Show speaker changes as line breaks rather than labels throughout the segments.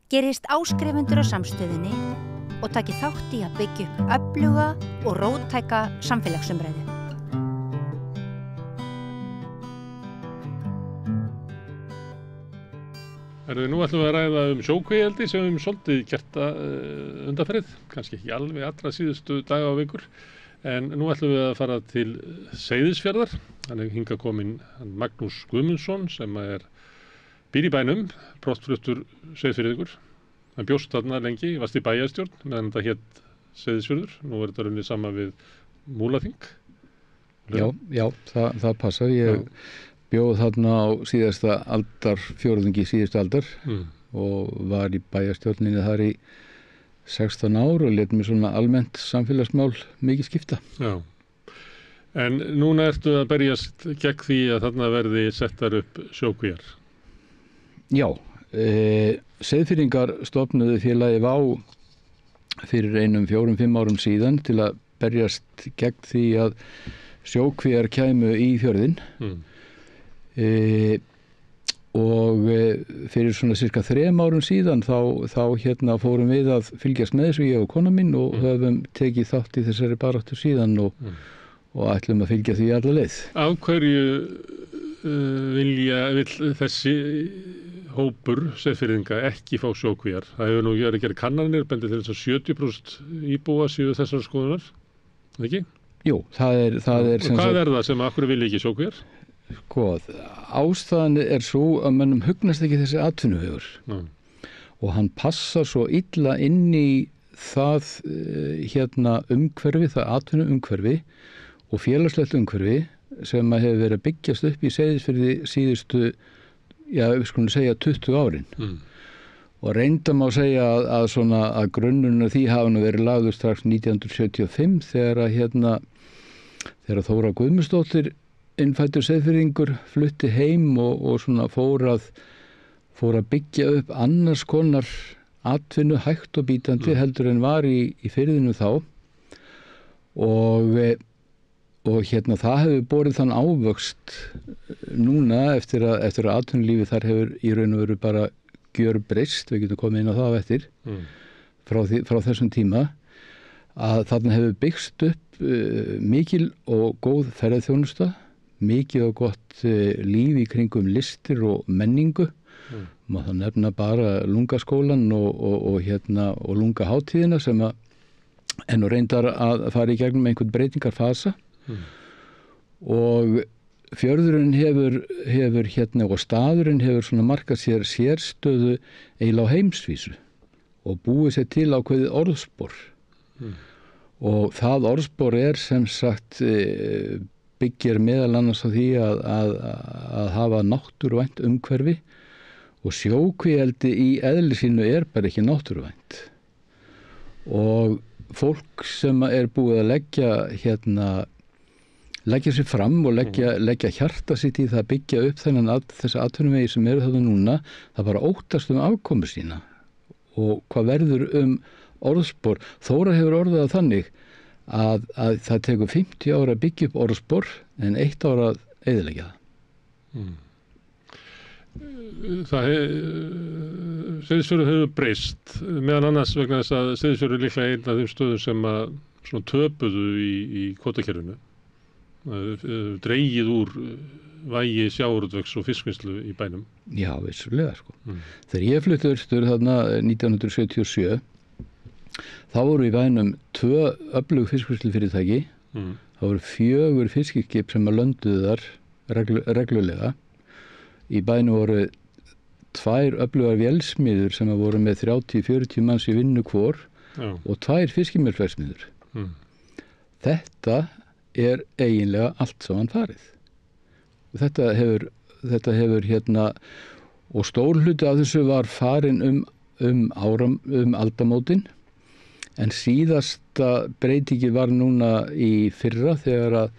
gerist áskrifendur á samstöðinni og taki þátt í að byggja upp öfluga og róttæka samfélagsumræðu.
Nú ætlum við að ræða sjókvíaeldi sem við svolítið gert undanfarið, kannski ekki alveg allra síðustu daga og vikur, en nú ætlum við að fara til Seyðisfjarðar. Hann hingað kominn Magnús Guðmundsson sem býr í bænum, brottfluttur Seyðisfirðingur. Hann bjóst þarna lengi, varst í bæjarstjórn meðan þetta hét Seyðisfjörður. Nú þetta runnið saman við Múlaþing.
Já, það passar. Ég bjóð þarna á síðasta aldar, fjórðungi síðustu aldar og var í bæjarstjórninni þar í 16 ár og lét mér svona almennt samfélagsmál mikið skipta.
Já. En núna ertu að berjast gegn því að þarna verði settar upp sjókvíar.
Já, Seyðfirðingar stofnuðu félagið Vá fyrir 4-5 árum síðan til að berjast gegn því að sjókvíar kæmu í fjörðinn. Og fyrir svona cirka 3 árum síðan þá fórum við að fylgjast með þessu, ég og kona mín, og höfum tekið þátt í þessari baráttu síðan og ætlum að fylgja því alla leið.
Af hverju vill þessi hópur Seyðfirðinga ekki fá sjókvíar? Það hefur nú verið að gera kannanir, bendir til þess að 70% íbúa séu þessar skoðunar, ekki?
Jú, það er
og hvað það sem af hverju vilja ekki sjókvíar?
Ástæðan svo að mönnum hugnast ekki þessi atvinnuvegur og hann passar svo illa inn í það umhverfi, það atvinnuumhverfi og félagslegt umhverfi sem að hefur verið að byggjast upp í Seyðisfirði síðustu, við skulum segja 20 árin. Og reyndar má segja að grunnurinn því hafa nú verið lagður strax 1975 þegar Þóra Guðmundsdóttir innfæddur Seyðfirðingur flutti heim og svona fór að byggja upp annars konar atvinnu hægt og bítandi heldur en var í firðinu þá og það hefur borið þann ávöxt núna eftir að atvinnulífið þar hefur í raun og veru bara gjörbreyst, við getum komið inn á það eftir frá þessum tíma, að þarna hefur byggst upp mikil og góð ferðaþjónusta, mikið og gott líf í kringum listir og menningu. Má það nefna bara Lungaskólann og Lungahátíðina sem nú reyndar að fara í gegnum einhvern breytingarfasa. Og fjörðurinn hefur og staðurinn hefur svona markað sér sérstöðu eiginlega á heimsvísu og búið sér til ákveðið orðspor. Og það orðspor sem sagt byggir meðal annars á því að hafa náttúruvænt umhverfi og sjókvíaeldi í eðli sínu bara ekki náttúruvænt. Og fólk sem búið að leggja sér fram og leggja hjarta sitt í það að byggja upp þessi atvinnuvegi sem eru þarna núna, það bara óttast afkomu sína og hvað verður orðspor. Þóra hefur orðað þannig að það tekur 50 ára að byggja upp orðspor en 1 ára að eyðileggja það.
Seyðisfjörður hefur breyst meðal annars vegna þess að Seyðisfjörður er líklega einn af þeim stöðum sem svona töpuðu í kvótakerfinu. Dregið úr vægi sjávarútvegs og fiskvinnslu í bænum.
Já, vissulega Þegar ég flutti austur þarna 1977 þá voru í bænum 2 öflug fiskvinnslufyrirtæki. Það voru 4 fiskiskip sem lönduðu þar reglulega. Í bænum voru 2 öflugar vélsmiður sem voru með 30-40 manns í vinnu hvor og 2 fiskimjölsverksmiðjur. Þetta eiginlega allt saman farið. Og þetta hefur og stór hluti af þessu var farin aldamótin. En síðasta breytingi var núna í fyrra þegar að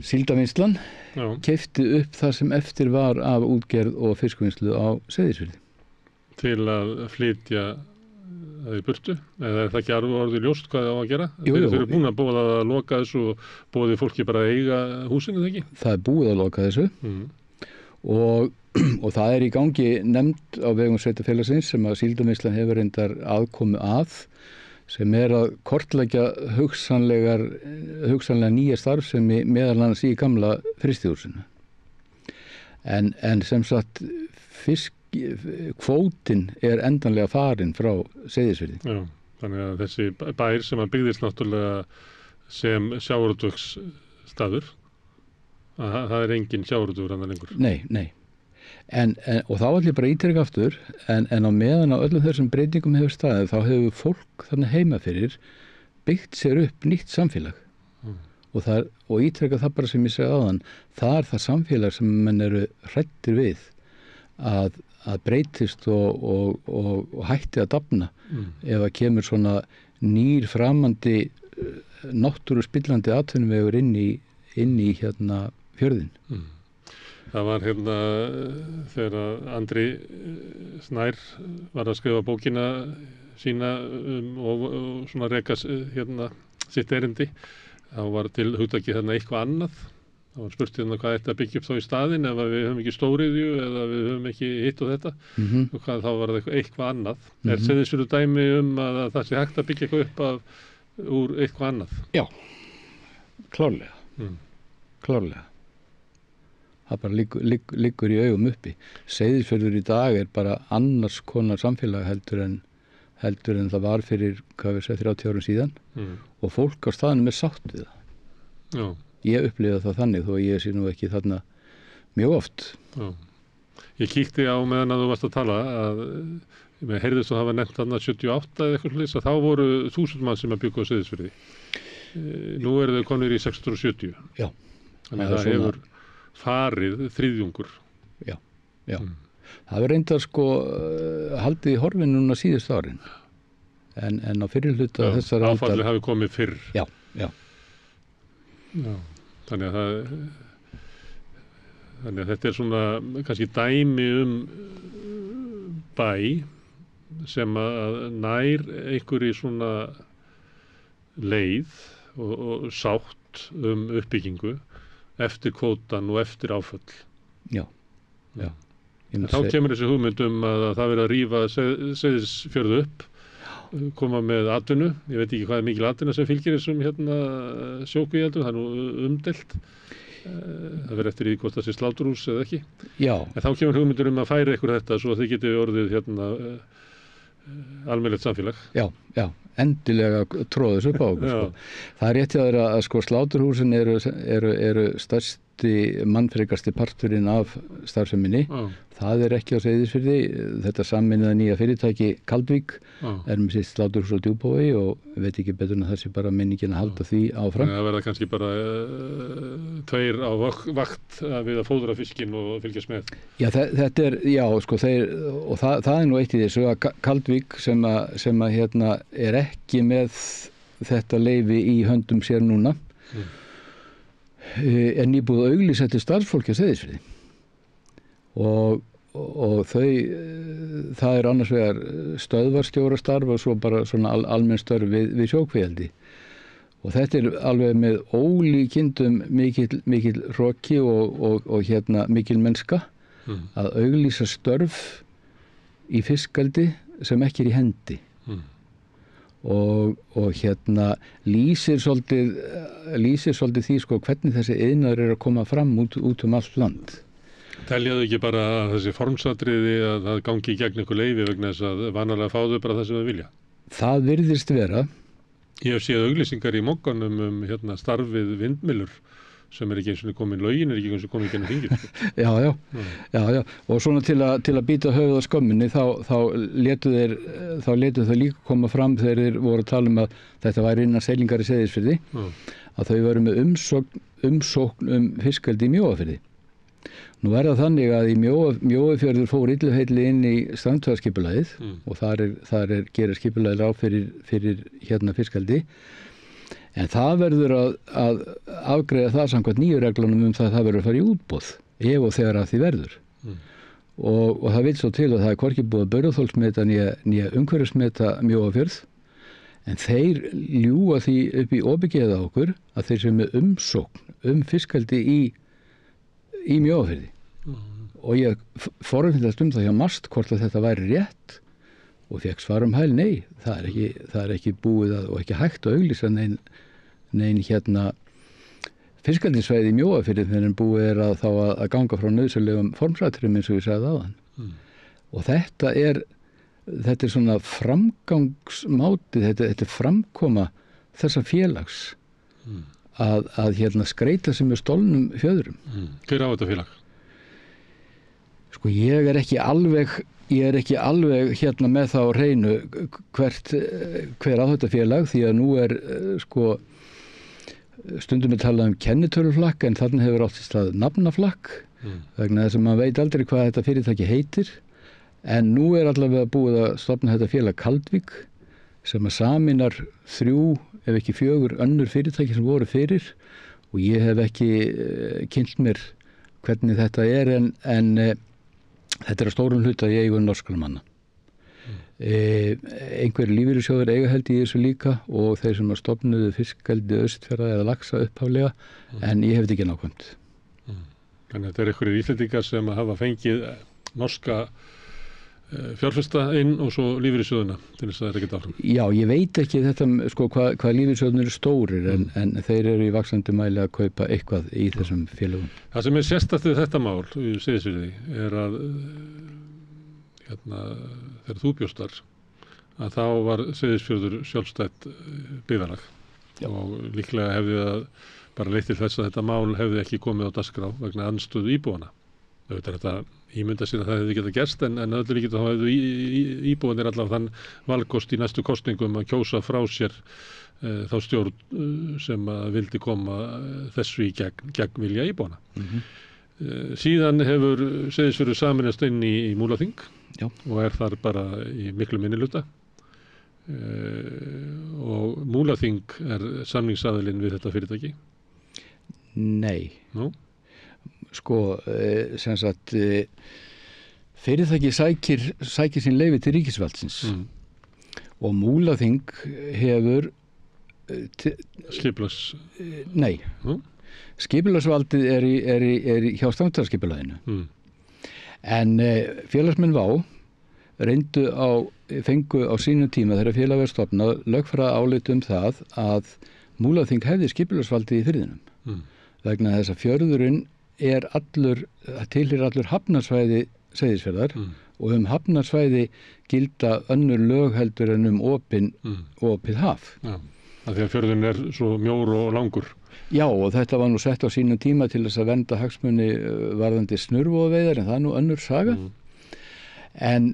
síldarvinnslan keypti upp það sem eftir var af útgerð og fiskvinnslu á Seyðisfirði.
Til að flytja það í burtu? Eða það ekki orðið ljóst hvað það á að gera? Þeir eru búin að búið að loka þessu og búið fólki bara að eiga húsinu, það ekki?
Það búið að loka þessu og og það í gangi nefnd á vegum sveitarfélagsins sem að Síldarvinnslan hefur reyndar aðkomu að, sem að kortleggja hugsanlega nýja starfsemi meðal annars í gamla frystihúsinu. En sem sagt kvótinn endanlega farinn frá Seyðisfirði.
Já, þannig að þessi bær sem að byggðist náttúrulega sem sjávarútvegsstaður, það engin sjávarútvegur annað lengur.
Nei. Og þá ætlum ég bara ítreka aftur, en á meðan á öllum þessum breytingum hefur staðið, þá hefur fólk þannig heima fyrir byggt sér upp nýtt samfélag. Og ítreka það bara sem ég segi áðan, það það samfélag sem menn eru hræddir við að breytist og hætti að dafna ef að kemur svona nýr framandi náttúru spillandi atvinnuvegur inn í hérna fjörðin.
Það var þegar Andri Snær var að skrifa bókina sína og svona reka sitt erindi, þá var til hugtakið eitthvað annað. Það var spurt hvað ætti að byggja upp þá í staðinn ef við höfum ekki stóriðju eða við höfum ekki hitt og þetta, og þá var það eitthvað annað. Seyðisfjörður dæmi að það sé hægt að byggja eitthvað upp úr eitthvað annað?
Já, klárlega. Það bara liggur í augum uppi. Seyðisfjörður í dag bara annars konar samfélag heldur en það var fyrir 30 árum síðan, og fólk á staðnum sátt við það.
Já.
Ég upplifa það þannig, þó ég sé nú ekki þarna mjög oft.
Já. Ég kíkti á meðan að þú varst að tala að ég heyrðist að hafa nefnt þarna 78 eða eitthvað slíks, að þá voru 1000 mann sem að byggja á Seyðisfirði. Nú eru þau konur í 670.
Já.
Þannig að það hefur farið þriðjungur.
Já. Það hefur reyndar haldið í horfinu núna síðustu árin. En á fyrri hluta þessar aldar.
Áfallið hafi komið fyrr.
Já.
Þannig að þetta svona kannski dæmi bæ sem að nær einhverju svona leið og sátt uppbyggingu eftir kvótan og eftir áföll. Já. Þá kemur þessi hugmynd að það verið að rífa Seyðisfjörð upp, koma með atvinnu. Ég veit ekki hvað mikil atvinna sem fylgir þessum sjókvíaeldum, það nú umdeilt. Það verður eftir í hvort það sé sláturhús eða ekki.
Já. En
þá kemur hugmyndur að færa ykkur þetta svo að þið geti orðið almennilegt samfélag. Já,
endilega tróðis upp á okkur. Það rétt hjá þér að sláturhúsin eru stærsti mannfrekasti parturinn af starfseminni. Það ekki á Seyðisfirði. Þetta sammeinaða nýja fyrirtæki Kaldvík með sitt sláturhús á Djúpavogi, og veit ekki betur en það sé bara minningin að halda því áfram.
Það verða kannski bara 2 á vakt við að fóðra fiskinn og fylgjast með.
Já, þetta og það nú eitt í þessu að Kaldvík sem ekki með þetta leyfi í höndum sér núna, nýbúið að auglýsa eftir starfsfólki á Seyðisfirði, og það annars vegar stöðvarstjórastarf og svo bara svona almenn störf við sjókvíaeldi, og þetta alveg með ólíkindum mikil hroki og mikil mennska að auglýsa störf í fiskeldi sem ekki í hendi. Og lýsir svolítið því hvernig þessi iðnaður að koma fram út allt land.
Teljaðu ekki bara þessi formsatriði að það gangi í gegn einhver leyfi vegna þess að vanalega fáðu bara það sem þau vilja?
Það virðist vera.
Ég hef séð auglýsingar í mokkanum starfið vindmyllur sem ekki eins og komin lögin, ekki eins og komin genið þingið. Já. Og svona til að býta höfuð á skömminni þá létu þau líka koma fram þegar þeir voru að tala að þetta væri innan seilingar í Seyðisfirði, að þau veru með umsókn fiskeldi í Mjóafirði. Nú það þannig að í Mjóafjörður fór illuheilli inn í strandveiðaskipulagið, og þar gerir skipulagið ráð fyrir fiskeldi. En það verður að afgreiða það samkvæmt nýju reglunum það verður að fara í útboð ef og þegar að því verður. Og það vill svo til að það hvorki búið að burðarþolsmeta nýja umhverfismeta Mjóafjörð, en þeir ljúga því upp í opingeða okkur að þeir sem með umsókn fiskeldi í Mjóafirði,
og ég forvitnast það hjá MAST hvort að þetta væri rétt og fekk svar hæl, nei, það er ekki búið og ekki hægt að auglýsa nein fiskeldissvæði í Mjóafirði þegar búið að ganga frá nauðsynlegum formsatriðum eins og ég sagði áðan. Og þetta er svona framgangsmáti, þetta er framkoma þessa félags að skreita sig með stolnum fjöðrum.
Hver á þetta félag?
Sko ég er ekki alveg með það á hreinu hver á þetta félag, því að nú er stundum er talað kennitöluflakk en þarna hefur átt í stað nafnaflakk vegna þess að maður veit aldrei hvað þetta fyrirtæki heitir, en nú er allavega búið að stofna þetta félag Kaldvík sem að sameinar 3 ef ekki 4 önnur fyrirtæki sem voru fyrir, og ég hef ekki kynnt mér hvernig þetta er en þetta er að stórum hluta í eigu norskra manna. Einhverjir lífeyrissjóðir eiga held í þessu líka og þeir sem að stofnuðu fiskeldi Austfjarða eða Laxa upphaflega, en ég hef þetta ekki nákvæmt.
Þannig að þetta er einhverjir Íslendingar sem hafa fengið norska fjárfesta inn og svo lífeyrissjóðina til þess að það er ekkert áfram. Já, ég veit ekki þetta hvað lífeyrissjóðin eru stórir en þeir eru í vaxandi mæli að kaupa eitthvað í þessum félögum. Það sem er sérstakt við þetta mál í Seyðisfirði er að þegar þú bjóstar að þá var Seyðisfjörður sjálfstætt byggðarlag og líklega hefði það bara leitt til þess að þetta mál hefði ekki komið á dagskrá vegna andstöðu íbúana. Auðvitað er þetta ímynda sér að það hefði getað gerst en öllu líkið þá hefðu íbúanir allavega þann valkost í næstu kosningum að kjósa frá sér þá stjórn sem að vildi koma þessu í gegn vilja íbúana. Síðan hefur Seyðisfjörður sameinast inn í Múlaþing og er þar bara í miklu minnihluta og Múlaþing er samningsaðilinn við þetta fyrirtæki?
Nei. Nú? Sem sagt fyrirtæki sækir sín leyfi til ríkisvaldsins og Múlaþing hefur
skipulags...
Nei. Skipulagsvaldið er hjá stjórnarskipulaginu. En félagsmenn Vá fengu á sínum tíma þegar félag var stofnað lögfræða álit það að Múlaþing hefði skipulagsvaldið í firðinum. Vegna þess að fjörðurinn tilheyrir allur hafnarsvæði Seyðisfjarðar og hafnarsvæði gilda önnur lög heldur en opið haf.
Já, af því að fjörðurinn er svo mjór og langur.
Já, og þetta var nú sett á sínum tíma til þess að vernda hagsmuni varðandi snurvoðaveiðar, en það er nú önnur saga. En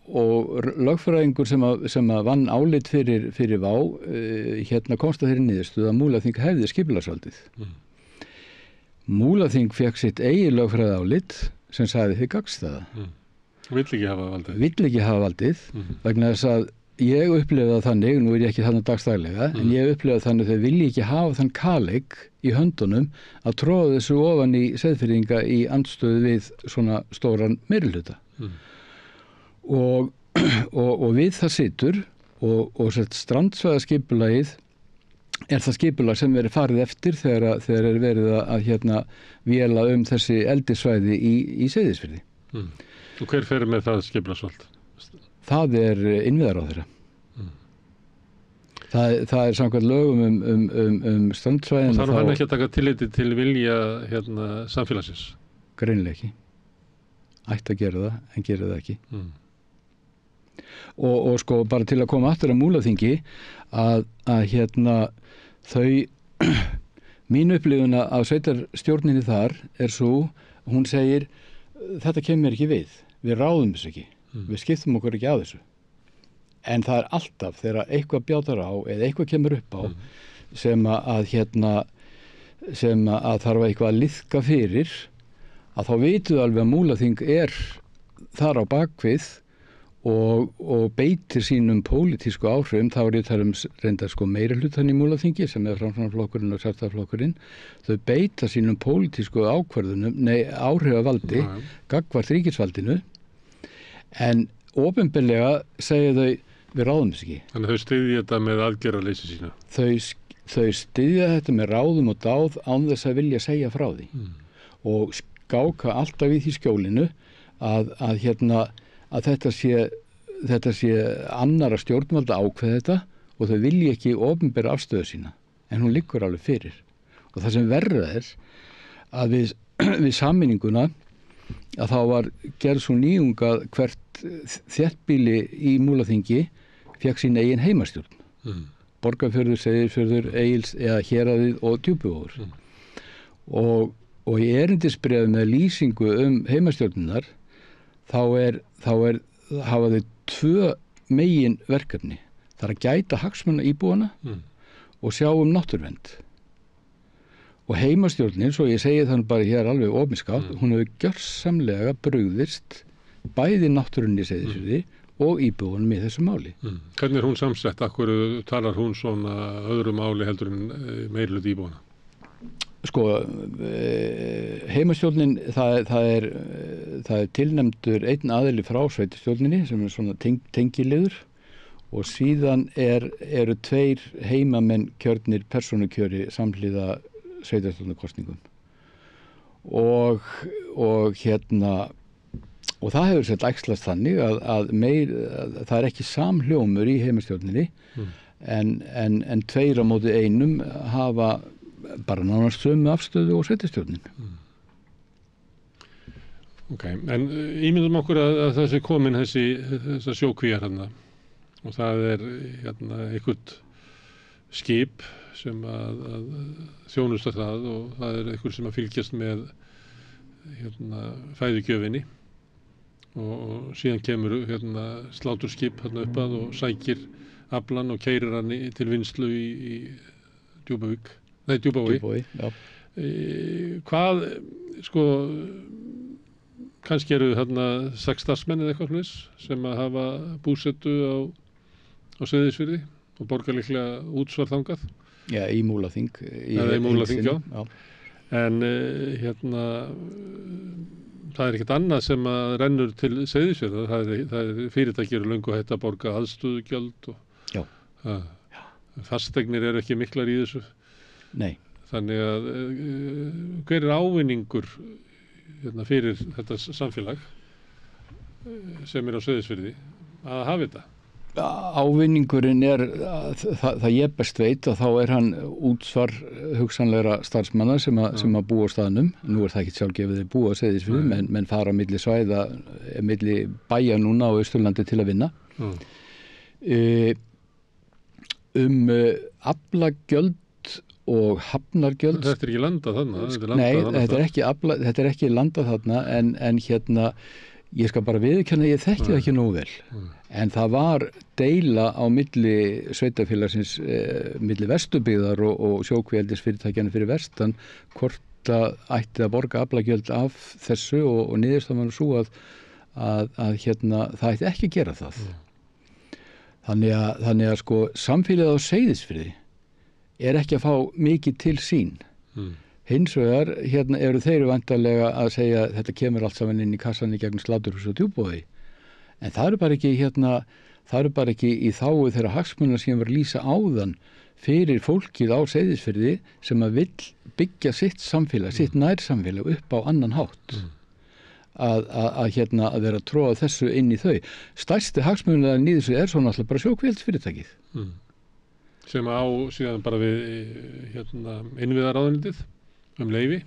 og lögfræðingur sem að vann álit fyrir Vá, komst að þeirri niðurstöðu að Múlaþing hefði skipulagsvaldið. Múlaþing fekk sitt eigið lögfræði álit sem sagði þið gagnstæða.
Vill ekki hafa valdið.
Vill ekki hafa valdið, vegna þess að ég upplifði það þannig, nú er ég ekki þannig dagstaglega, en ég upplifði þannig að þau vilji ekki hafa þann kaleik í höndunum að tróða þessu ofan í Seyðfirðinga í andstöðu við svona stóran meirihluta. Og við það situr og strandsvæðaskipulagið er það skipulag sem verið farið eftir þegar er verið að véla þessi eldissvæði í Seyðisfirði.
Og hver fer með það skipulagsvald?
Það er innviðaráðherra. Það er samkvæmt lögum strandsvæðin.
Og þarf hann ekki að taka tilliti til vilja samfélagsins?
Greinilega ekki. Ætti að gera það, en gera það ekki. Og bara til að koma aftur að Múlaþingi að mín upplifun af sveitarstjórninni þar er svo, hún segir þetta kemur ekki við ráðum þessu ekki. Við skiptum okkur ekki að þessu. En það er alltaf þegar eitthvað bjátar á eða eitthvað kemur upp á sem að þarf eitthvað að liðka fyrir, að þá vitum við alveg að Múlaþing er þar á bakvið og beitir sínum pólitísku áhrifum. Það var ég tala reyndar meirihlutann í Múlaþingi sem er Framsóknarflokkurinn og Sjálfstæðisflokkurinn. Þau beita sínum pólitísku áhrifavaldi gagnvart ríkisvaldinu. En opinberlega segja þau við ráðum þess ekki.
Þannig að þau styðja þetta með aðgerðarleysi sína?
Þau styðja þetta með ráðum og dáð án þess að vilja segja frá því. Og gáka alltaf í því skjólinu að þetta sé annara stjórnvalda ákveð þetta og þau vilji ekki opinbera afstöðu sína, en hún liggur alveg fyrir. Og það sem verra að við sameininguna að þá var gerð svo nýjung að hvert þéttbýli í Múlaþingi fékk sín eigin heimastjórn. Borgarfjörður, Seyðisfjörður, Egils eða Héraðið og Djúpivogur. Og í erindisbréfi með lýsingu heimastjórnunar hafa þau 2 megin verkefni. Það að gæta hagsmuna íbúana og sjá náttúruvernd. Og heimastjórnin, svo ég segi þannig bara hér alveg opinskátt, hún hefur gjörsamlega brugðist bæði náttúrunni í Seyðisfirði og íbúanum í þessu máli.
Hvernig er hún samsett? Akkur talar hún svona öðru máli heldur en meirihluti íbúana?
Sko, heimastjórnin, það er tilnefndur einn aðili frá sveitarstjórninni sem er svona tengiliður og síðan eru 2 heimamenn kjörnir persónukjöri samhliða sveitarstjórnarkosningum. Og það hefur sett æxlast þannig að það er ekki samhljómur í heimastjórninni en 2 á móti 1 hafa bara nánast sömu afstöðu og sveitarstjórnin.
Ok, en ímyndum okkur að þessi komin þessar sjókvíar hérna og það er hérna einhvert skip sem að þjónusta það og það er einhver sem að fylgjast með hérna fæðugjöfinni og síðan kemur hérna sláturskip hérna upp að og sækir aflann og keyrir hann til vinnslu í Djúpavogi.
Já.
Hvað, sko, kannski eru þarna 6 starfsmenn eða eitthvað hlutins sem að hafa búsetu á Seyðisfirði og borgar líklega útsvar þangað.
Já, í Múlaþing.
Í Múlaþing, já. En hérna, það er ekkert annað sem að rennur til Seyðisfirði. Það er fyrirtæki eru löngu hætt að borga aðstöðugjöld og fasteignir eru ekki miklar í þessu.
Nei.
Þannig að hver er ávinningur hérna, fyrir þetta samfélag sem er á Seyðisfirði að hafa þetta?
Ávinningurinn það ég best veit að þá er hann útsvar hugsanlegra starfsmanna sem að búa á staðnum. Nú er það ekki sjálfgefið þeir búa á Seyðisfirði, menn fara milli svæða, milli bæja núna á Austurlandi til að vinna. Aflagjöld og hafnargjöld.
Þetta er ekki landað þarna?
Nei, þetta er ekki landað þarna en hérna, ég skal bara viðurkenna, ég þekki það ekki nógu vel. En það var deila á milli sveitarfélagsins, milli Vesturbyggðar og sjókvíeldisfyrirtækjanna fyrir vestan, hvort að ætti að borga aflagjöld af þessu og niðurstaðan var svo að hérna, það ætti ekki að gera það. Þannig að sko samfélagið á Seyðisfirði er ekki að fá mikið til sín. Hins vegar hérna eru þeir væntanlega að segja að þetta kemur allt saman inn í kassan í gegnum Sláturhús og Djúpavogi. En það eru bara ekki í þágu þeirra hagsmuna sem var lýsa áðan fyrir fólkið á Seyðisfirði sem að vill byggja sitt samfélag, sitt nærsamfélag upp á annan hátt. Að vera að tróða þessu inn í þau. Stærsti hagsmunarinn í þessu er svo náttúrulega bara sjókvíeldisfyrirtækið.
Sem á síðan bara við hérna, innviðaráðuneytið leyfi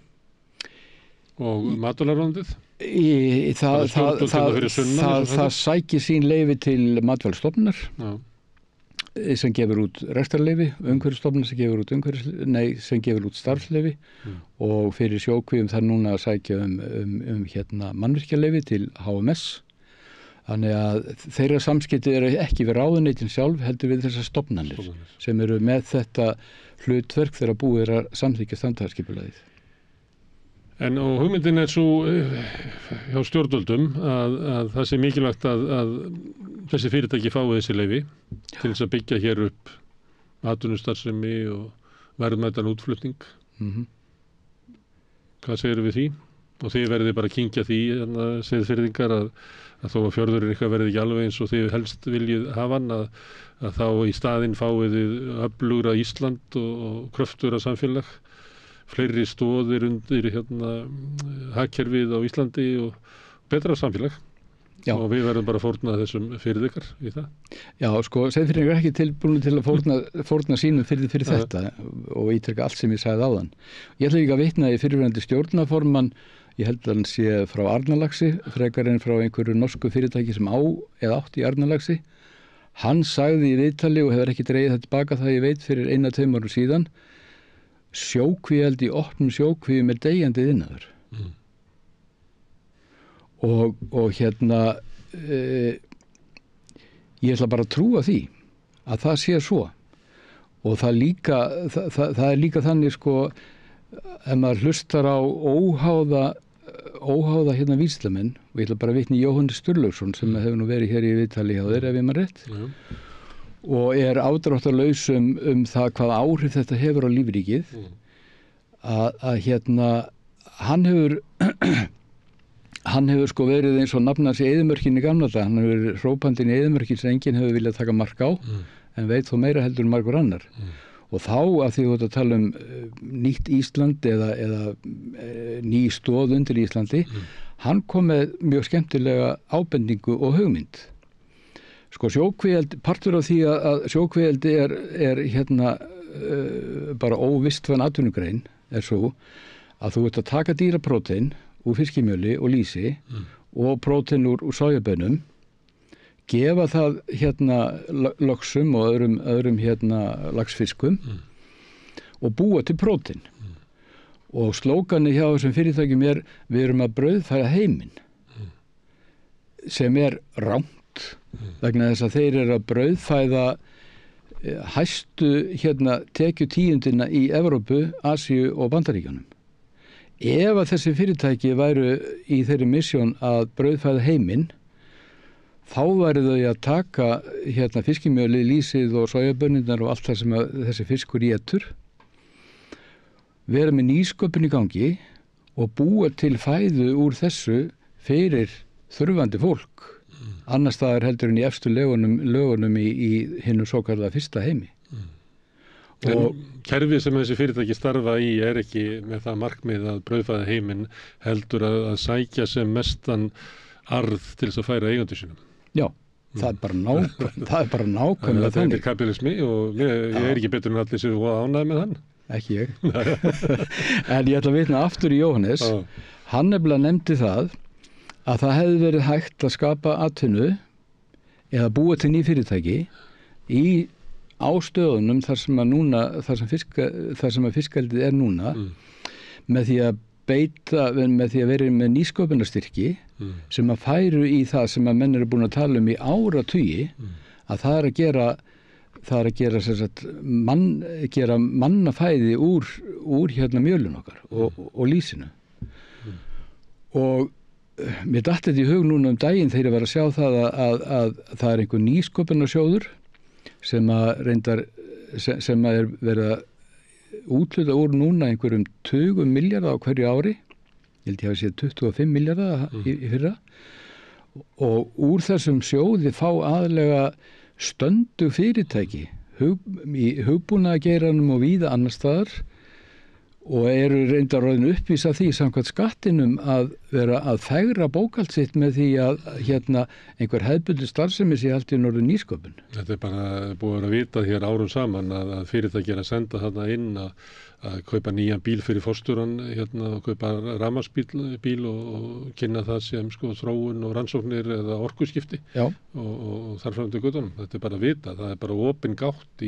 og matvælaráðuneytið.
Það sækir sín leyfi til Matvælastofnunar sem gefur út rekstrarleyfi, Umhverfisstofnunar sem gefur út starfsleyfi og fyrir sjókvíum þar núna að sækja hérna mannvirkjaleyfi til HMS. Þannig að þeirra samskipti eru ekki við ráðuneytin sjálf, heldur við þessar stofnanir sem eru með þetta hlutverk þegar búið er að samþykkja standarskipulagið.
En og hugmyndin er svo hjá stjórnvöldum að það sé mikilvægt að þessi fyrirtæki fái þessi leyfi til þess að byggja hér upp atvinnustarfsemi og verðmætan útflutning. Hvað segirðu við því? Og þið verðið bara að kyngja því Seyðisfirðingar að þó að fjörðurinn eitthvað verði ekki alveg eins og þið helst viljið hafa hann að þá í staðinn fáið þið öflugra Ísland og kröftugra samfélag fleiri stoðir undir hagkerfið á Íslandi og betra samfélag. Já. Og við verðum bara að fórna þessum fyrir ykkar í það.
Já, sko, Seyðfirðingar er ekki tilbúin til að fórna sínum fyrir þetta og ítreka allt sem ég sagði áðan. Ég ætla ekki að vitna í fyrirverandi stjórnarformann, ég held að hann sé frá Arnarlaxi, frekar en frá einhverju norsku fyrirtæki sem á eða átt í Arnarlaxi. Hann sagði í viðtali og hefur ekki dregið þetta tilbaka það ég veit fyrir 1-2 árum síðan, sjókvíaeldi í opnum sjókvíum er deyjandi iðnaður. Og ég ætla bara að trúa því að það sé svo og það er líka þannig sko ef maður hlustar á óháða vísindamenn og ég ætla bara að vitna í Jóhannes Sturlaugsson sem hefur nú verið hér í viðtali hjá þér ef ég maður rétt og er ádráttarlaus það hvað áhrif þetta hefur á lífríkið að hann hefur sko verið eins og nafnans í eyðimörkinni í gamla dag, hann hefur verið hrópandinn í eyðimörkin sem enginn hefur viljað taka mark á en veit þó meira heldur en margur annar og þá að því þú ert að tala nýtt Ísland eða ný stoð undir Íslandi hann kom með mjög skemmtilega ábendingu og hugmynd sko sjókvíaeldi, partur af því að sjókvíaeldi er bara óvistvæn atvinnugrein er svo að þú ert að taka dýraprótein úr fiskimjöli og lýsi og prótein úr sojabönum gefa það laxum og öðrum laxfiskum og búa til prótein og slóganið hjá þessum fyrirtækjum við erum að brauðfæða heiminn sem rangt vegna þess að þeir eru að brauðfæða hæstu tekjutíundina í Evrópu, Asíu og Bandaríkjunum ef að þessi fyrirtæki væru í þeirri misjón að brauðfæða heiminn þá væru þau að taka fiskimjöli, lýsið og sojabönirnar og allt það sem þessi fiskur étur vera með nýsköpun í gangi og búa til fæðu úr þessu fyrir þurfandi fólk annars staðar heldur en í efstu lögunum í hinu svokallaða fyrsta heimi
og kerfið sem þessi fyrirtæki starfa í ekki með það markmið að brauðfæða heiminn heldur að sækja sem mestan arð til þess að færa eigendur sínum.
Já, það er bara nákvæmlega
þannig. Þetta er kapitalismi og ég er ekki betur en allir sem voru ánægð með hann.
Ekki ég. En ég ætla að vitna aftur í Jóhannes. Hann nefnilega nefndi það að það hefði verið hægt að skapa atvinnu eða búa til ný fyrirtæki á stöðunum þar sem fiskeldið er núna með því að vera með nýsköpunarstyrki sem að færu í það sem að menn eru búin að tala í áratugi að það er að gera mannafæði úr mjölun okkar og lýsinu og mér datt þetta í hug núna daginn þegar ég var að sjá það að það er einhver nýsköpunarsjóður sem að er verið að úthluta úr núna einhverjum 20 milljarða á hverju ári ég held ég hafi séð 25 milljarða í fyrra og úr þessum sjóði fá aðlega stöndu fyrirtæki í hugbúnaðargeiranum og víða annars staðar og eru reyndar orðin uppvísa því samkvæmt skattinum að vera að fegra bókhald sitt með því að einhver hefðbundin starfsemi sé allt í norður nýsköpun.
Þetta er bara búið að vita hér árum saman að fyrirtæki er að senda þarna inn að kaupa nýjan bíl fyrir forstjóran og kaupa rafmagnsbíl og kynna það sem þróun og rannsóknir eða orkuskipti og þar fram til göttunum. Þetta er bara að vita, það er bara opin gátt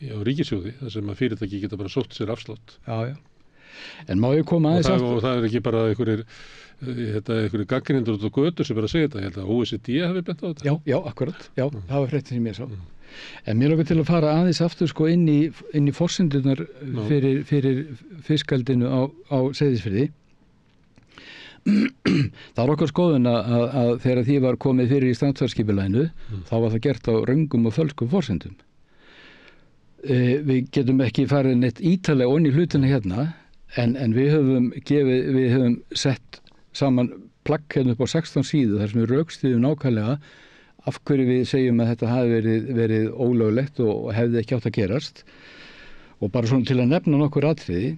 á ríkissjóði þar sem að fyrirtæki geta bara sótt sér afslátt.
Já. En má ég koma aðeins aftur?
Og það er ekki bara einhverjir gagnrýnendur út á götu sem bara segja þetta. Ég held að OECD hafi bent á þetta. Já, akkurat. Já, það var fréttin sem ég sá. En mér langar til að fara aðeins aftur inn í forsendurnar fyrir fiskeldinu á Seyðisfirði. Það er okkar skoðun að þegar því var komið fyrir í strandsvæðisskipulaginu þá var það gert á röngum og fölskum forsendum. Við getum ekki farið neitt ítarlega onni í hlutina en við höfum sett saman plagg upp á 16 síðu þar sem við rökstuðum nákvæmlega af hverju við segjum að þetta hafi verið ólöglegt og hefði ekki átt að gerast og bara svona til að nefna nokkur atriði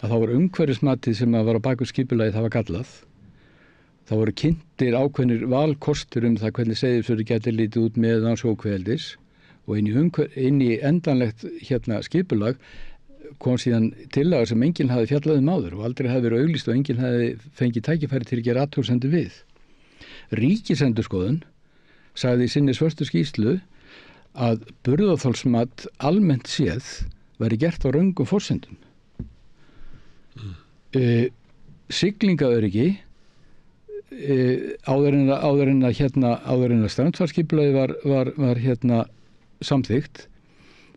að þá var umhverfismatið sem að var á baku skipulagi það var gallað. Það voru kynntir ákveðnir valkostur það hvernig Seyðisfjörður gæti litið út með sjókvíaeldis og inn í endanlegt skipulag kom síðan tillaga sem enginn hafði fjallað áður og aldrei hafði verið auglýst og enginn hafði fengið tækifæri til að gera athugasemdir við. Ríkisendurskoðun sagði í sinni svörtu skýrslu að burðarþolsmat almennt séð væri gert á röngum forsendum. Siglingaöryggi áður en að strandfarskipulagi var samþykkt,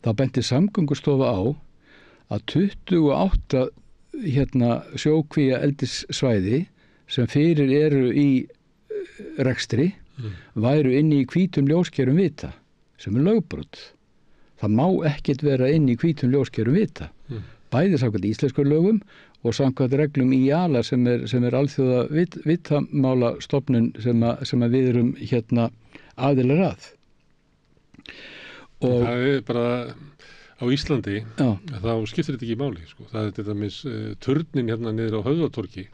þá benti Samgöngustofa á að 28 sjókvíaeldissvæði sem fyrir eru í rekstri væru inni í hvítum ljóskerum vita sem lögbrot. Það má ekkert vera inni í hvítum ljóskerum vita. Bæði samkvæmt íslenskum lögum og samkvæmt reglum IALA sem er alþjóða vitamálastofnun sem við erum aðilar að. Og
það er bara á Íslandi, þá skiptir þetta ekki máli. Sko. Það er til dæmis turnin niður á Höfðatorgi.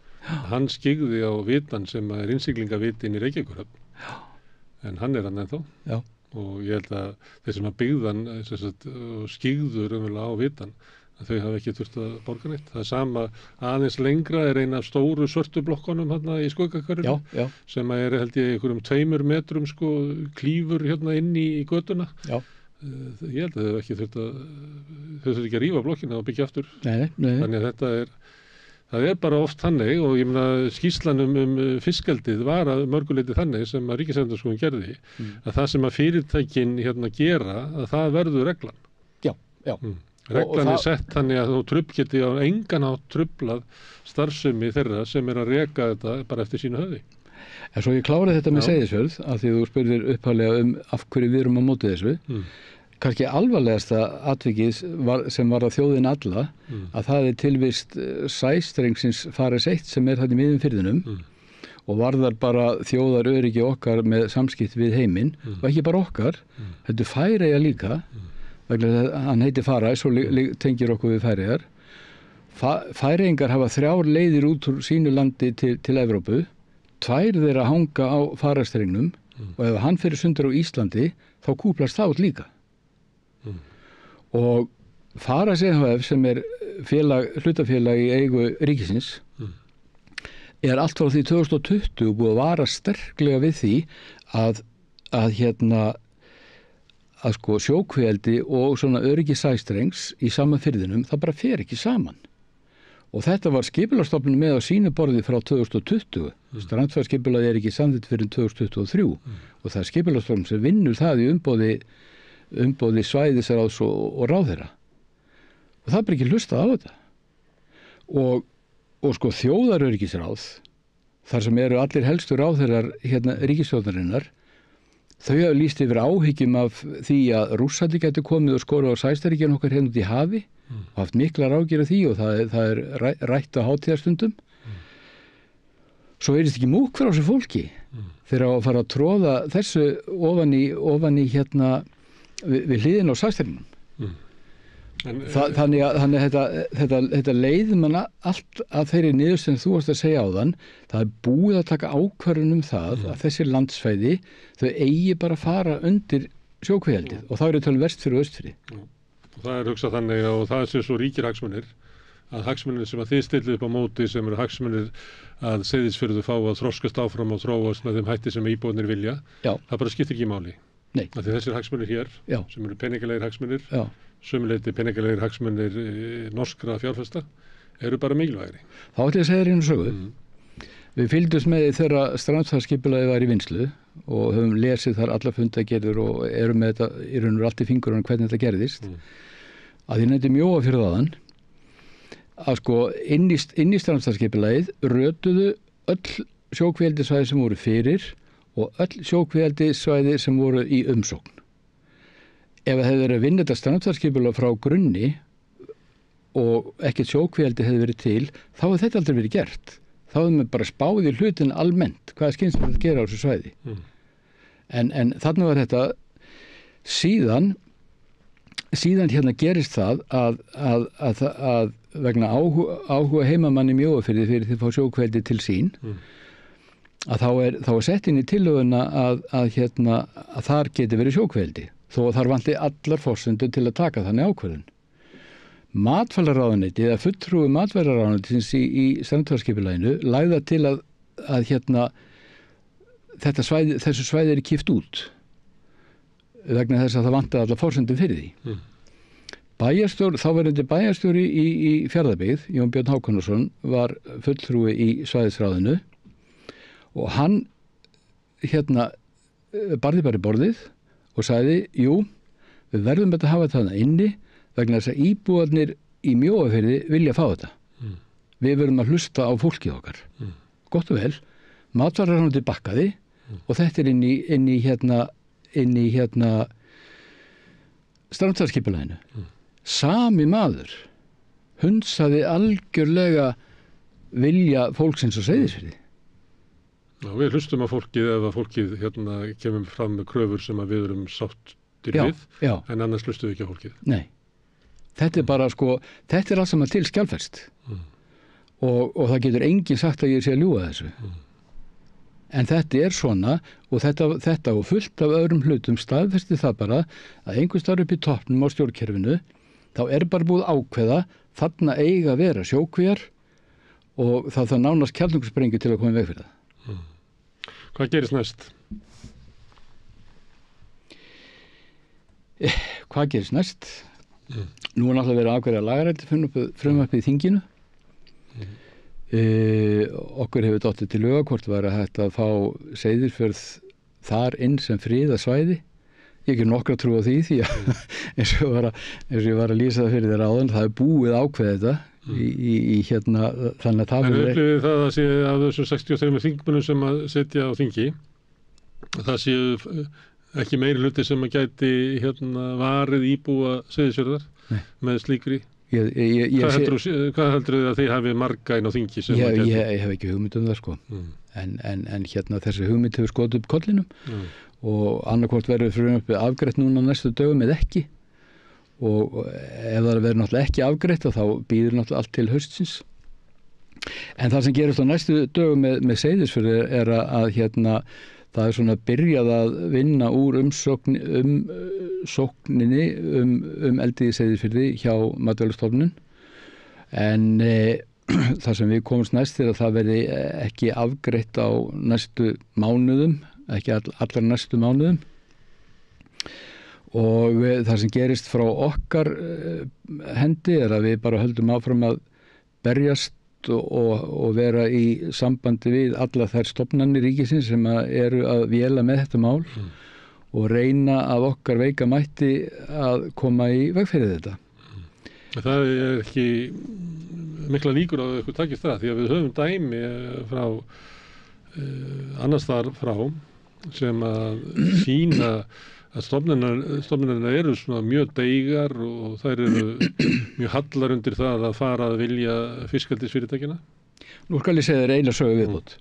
Hann skyggði á vitan sem er innsiglingavitin í Reykjavíkurhöfn. En hann er hann ennþá. Já. Og ég held að þeir sem að byggðan skyggður á vitan, þau hafa ekki þurft að borga neitt. Það er sama aðeins lengra er ein af stóru svörtu blokkunum í Skaugahverfinu sem er held ég einhverjum 2 metrum klífur inn í götuna. Já. Ég held að þau ekki þurft ekki að rífa blokkina og byggja aftur. Nei. Þannig að það er bara oft þannig og ég meina skýrslan fiskeldið var að mörguleiti þannig sem að Ríkisendurskoðun gerði að það sem að fyrirtækin gera að það verður reglan. Já. Reglan er sett þannig að þú geti á engan hátt truflað starfsemi þeirra sem er að reka þetta bara eftir sínu höfði.
En svo ég kláraði þetta með Seyðisfjörð af því þú spurðir upphaflega af hverju við erum á móti þessu. Kannski alvarlegasta atvikið sem var að þjóðin alla að það er tilvist sæstrengsins Fares 1 sem er þarna í miðjum firðinum og varðar bara þjóðaröryggi okkar með samskipt við heiminn og ekki bara okkar, þetta Færeyja líka. Hann heitir Fares og tengir okkur við Færeyjar. Færeyingar hafa 3 leiðir út úr sínu landi til Evrópu, 2 þeirra hanga á Faresstrengnum og ef hann fyrir sundur á Íslandi þá kúplast það út líka. Og Fares EHF sem er hlutafélag í eigu ríkisins er allt frá því 2020 búið að vara sterklega við því að sjókvíaeldi og svona öryggi sæstrengs í sama firðinum, það bara fer ekki saman. Og þetta var skipulagsstofnun með á sínu borði frá 2020. Strandfarskipulagið er ekki samþykkt fyrir 2023 og það er skipulagsstofnun sem vinnur það í umboði svæðisráðs og ráðherra. Og það er bara ekki hlustað á þetta. Og þjóðaröryggisráð, þar sem eru allir helstu ráðherrar ríkisstjórnarinnar, þau hafa lýst yfir áhyggjum af því að Rússandi getur komið og skorað á sæstaríkjan okkar út í hafi og haft miklar áhyggjur af því og það er rætt á hátíðarstundum. Svo er þetta ekki múk fyrir á þessu fólki þegar að fara að tróða þessu ofan í við hliðin á sæstaríknum. Þannig að þetta leiðir mann allt að þeirri niður sem þú varst að segja áðan. Það er búið að taka ákvörðun það að þessi landsvæði þau eigi bara að fara undir sjókvíaeldið og það eru tölum verst fyrir Austfirði.
Og það er hugsað þannig og það er sem svo ríkir hagsmunir að hagsmunir sem að þið stillið upp á móti sem eru hagsmunir að Seyðisfjörður fá að þroskast áfram og þróast með þeim hætti sem íbúarnir vilja. Það bara skiptir ekki máli. Nei. Af því þessir hagsmunir hér sem eru peningalegir hagsmunir sömuleyti peningalegir hagsmunir norskra fjárfesta eru bara mikilvægri. Þá
ætla ég að segja þér einu sögu. Við fylgdumst með þegar strandfarskipulagið var í vinnslu og höfum lesið þar alla fundagerðir og erum með þetta í raun og allt í fingurinn hvernig þetta gerðist. Að ég nefndi Mjóafjörð áðan að inn í strandfarskipulagið rötuðu öll sjókvíaeldissvæði sem voru fyrir og öll sjókvíaeldissvæði sem voru í umsókn. Ef það hefði verið að vinna þetta strandfarskipulag frá grunni og ekkert sjókvíaeldi hefði verið til, þá hefði þetta aldrei verið gert. Þá hefði maður bara spáð í hlutin almennt, hvað er skynsamlegt að gera á þessu svæði. En þarna var þetta síðan gerist það að vegna áhuga heimamann í Mjóafirði fyrir því að fá sjókveldi til sín að þá er sett inn í tillöguna að þar geti verið sjókveldi þó að þar vanti allar forsendur til að taka þannig ákvörðun. Matvælaráðuneytið eða fulltrúi matvælaráðuneytisins í strandveiðiskipulaginu lagði til að þessu svæði er kippt út vegna þess að það vantaði allar forsendur fyrir því. Þáverandi bæjarstjóri í Fjarðabyggð, Jón Björn Hákonarson, var fulltrúi í svæðisráðinu og hann barði bara í borðið og sagði, jú, við verðum að hafa þetta inni vegna þess að íbúarnir í Mjóafirði vilja fá þetta. Við verðum að hlusta á fólkið okkar. Gott og vel, matvælaráðuneytið bakkaði og þetta er inn í strandveiðiskipulaginu. Sami maður hundsaði algjörlega vilja fólksins á Seyðisfirði.
Já, við hlustum á fólkið ef að fólkið kemur fram með kröfur sem að við erum sáttir við, en annars hlustum við ekki á fólkið.
Nei, þetta er bara þetta er allt saman til skjalfest og það getur enginn sagt að ég sé að ljúga þessu. En þetta er svona og þetta og fullt af öðrum hlutum staðfesti það bara að einhvers staðar upp í toppnum á stjórnkerfinu þá er bara búið ákveða þarna eiga að vera sjókvíar og það nánast kjarnorkusprengju til að koma í veg fyrir það.
Hvað gerist næst?
Hvað gerist næst? Nú er náttúrulega verið að ákveða lagarætti frumvarpið í þinginu. Okkur hefur dottið til huga hvort var að hægt að fá Seyðisfjörð þar inn sem friðað svæði. Ég ekki nokkra trú á því að eins og ég var að lýsa það fyrir þér áðan, það er búið ákveðið þetta þannig að það
En upplifið það að sé af þessum 63 þingmönnum sem að setja á þingi það séu ekki meiri hluti sem að gæti varið íbúa Seyðisfjarðar með slíkri Hvað heldur þið að þið hafið marga inn á þingi sem að gæti?
Ég hef ekki hugmynd um það en þessi hugmynd hefur skotið upp kollinum og annarkvort verður frumvarpið afgreitt núna næstu dögum eða ekki og ef það verður náttúrulega ekki afgreitt þá býður náttúrulega allt til haustsins. En það sem gerist á næstu dögum með Seyðisfjörð er að það er svona byrjað að vinna úr sókninni eldið í Seyðisfirði hjá Matvælastofnun en það sem við komumst næst er að það verði ekki afgreitt á næstu mánuðum, ekki allar næstu mánuðum og það sem gerist frá okkar hendi er að við bara höldum áfram að berjast og vera í sambandi við alla þær stofnanir ríkisins sem eru að véla með þetta mál og reyna af okkar veika mætti að koma í veg fyrir þetta.
Það er ekki mikla líkur á að ykkur takist það því að við höfum dæmi frá annars þar frá sem að sýna að stofnanirnar eru svona mjög deigar og þær eru mjög hallar undir það að fara að vilja fiskeldisfyrirtækina.
Nú skal ég segja þér eina sögu viðbót.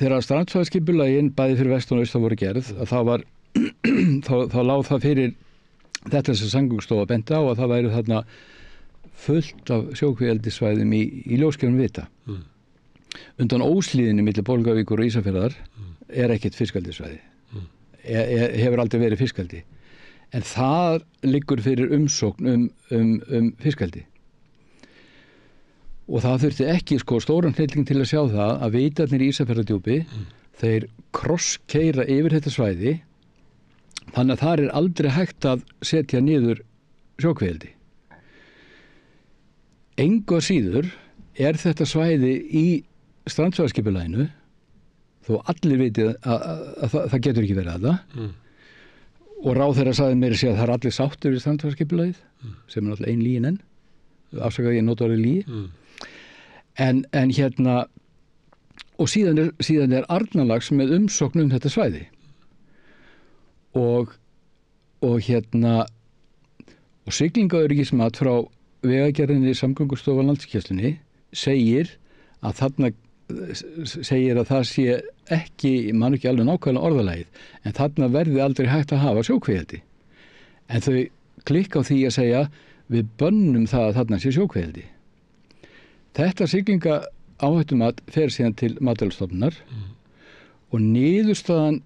Þegar strandveiðiskipulagin bæði fyrir vestan og austan voru gerð að þá lá það fyrir þetta sem Samgöngustofa benti á að það væri þarna fullt af sjókvíaeldissvæðum í ljóskerfum vita. Undan óslíðinni milli Bolungarvíkur og Ísafjarðar er ekkert fiskeldissvæði. Hefur aldrei verið fiskeldi en það liggur fyrir umsókn um fiskeldi og það þurfti ekki stóran hnilling til að sjá það að vitarnir í Ísafjarðardjúpi þeir krosskeyra yfir þetta svæði þannig að þar er aldrei hægt að setja niður sjókvíaeldi. Engu að síður er þetta svæði í strandveiðiskipulaginu þó allir vitið að það getur ekki verið að það og ráðherra sagði mér að það er allir sáttir við strandveiðiskipulagið sem er náttúrulega ein lygin enn afsakaði ég nota orðið lygi en og síðan er Arnarlax með umsókn þetta svæði og siglingaöryggismat frá Vegagerðinni Samgöngustofu Landhelgisgæslunni segir að það sé ekki, man ekki alveg nákvæmlega orðalagið, en þarna verði aldrei hægt að hafa sjókvíaeldi. En þau klikka á því að segja, við bönnum það að þarna sé sjókvíaeldi. Þetta siglinga áhættumat fer síðan til Matvælastofnunar og niðurstaðan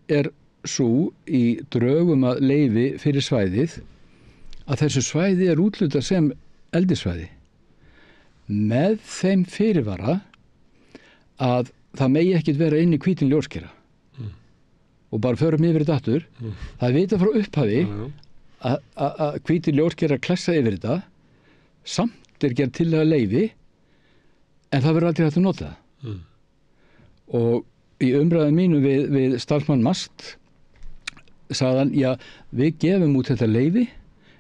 sú í drögum að leyfi fyrir svæðið að þessu svæði úthlutað sem eldissvæði með þeim fyrirvara að það megi ekkit vera inn í hvítin ljóskera og bara förum yfir þetta aftur. Það er vitað frá upphafi að hvítin ljóskera klessa yfir þetta, samt gerð til að leyfi en það verður aldrei hægt að nota það. Og í umræðum mínu við starfsmann MAST sagði hann, já, við gefum út þetta leyfi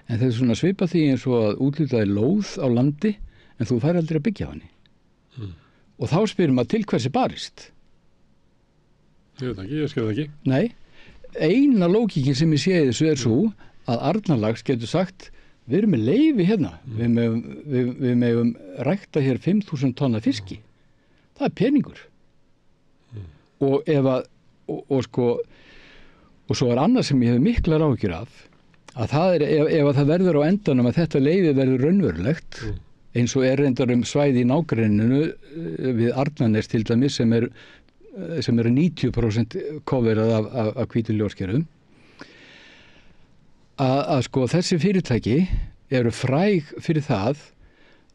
en þetta er svona svipað því eins og að úthlutaði lóð á landi en þú fær aldrei að byggja á henni. Og þá spyrir maður til hversi barist.
Ég veit ekki, ég skil það ekki.
Nei, eina lógíkin sem ég sé í þessu svo að Arnarlax getur sagt, við erum með leyfi hérna, við megum rækta hér 5.000 tonna fiski. Það er peningur. Og og svo er annað sem ég hef miklar áhyggjur af, að það ef það verður á endanum að þetta leyfi verður raunverulegt, eins og reyndar svæði í nágrenninu við Arnarnes til dæmis sem eru 90% coverað af hvítum ljóskerum, að þessi fyrirtæki eru fræg fyrir það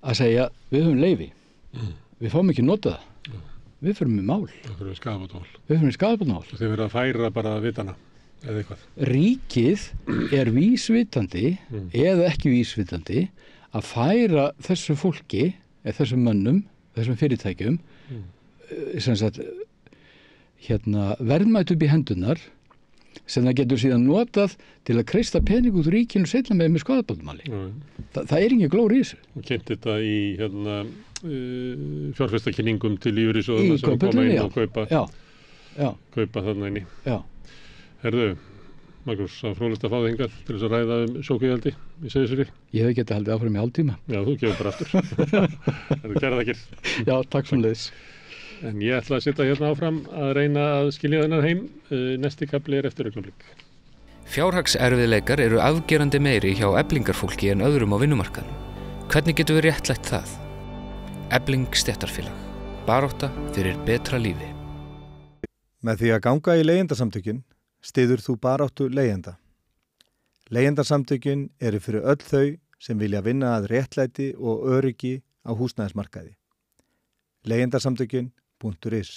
að segja, við höfum leyfi, við fáum ekki nota það, við förum með mál.
Við förum
í skaðabótamál.
Og þið verður að færa bara vitana eða eitthvað.
Ríkið er vísvitandi eða ekki vísvitandi að færa þessu fólki, eða þessum mönnum, þessum fyrirtækjum, sem sagt, verðmætt upp í hendunar sem það getur síðan notað til að kreista pening út úr ríkinu seinna með skaðabótamáli. Það er engin glóri í þessu.
Og kynnt þetta í fjárfestakynningum til lífeyrissjóðanna sem koma inn og kaupa þarna inni.
Já.
Herðu, Magnús, það er fróðlegt að fá þig hingað til þess að ræða sjókvíaeldi í Seyðisfirði.
Ég hef getað haldið áfram í hálftíma.
Já, þú gefur bara aftur. Kærar þakkir.
Já, takk sömuleiðis.
En ég ætla að sitja hérna áfram að reyna að skilja þennan heim. Næsti kafli eftir augnablik.
Fjárhagserfiðleikar eru afgerandi meiri hjá eflingarfólki en öðrum á vinnumarkaðnum. Hvernig getum við réttlætt það? Efling stéttarfélag. Barátta fyrir betra lífi.
Með því að ganga í leigjendasamtökin styður þú baráttu leigjenda. Leigjendasamtökin eru fyrir öll þau sem vilja vinna að réttlæti og öryggi á húsnæðismarkaði. Leigjendasamtökin.is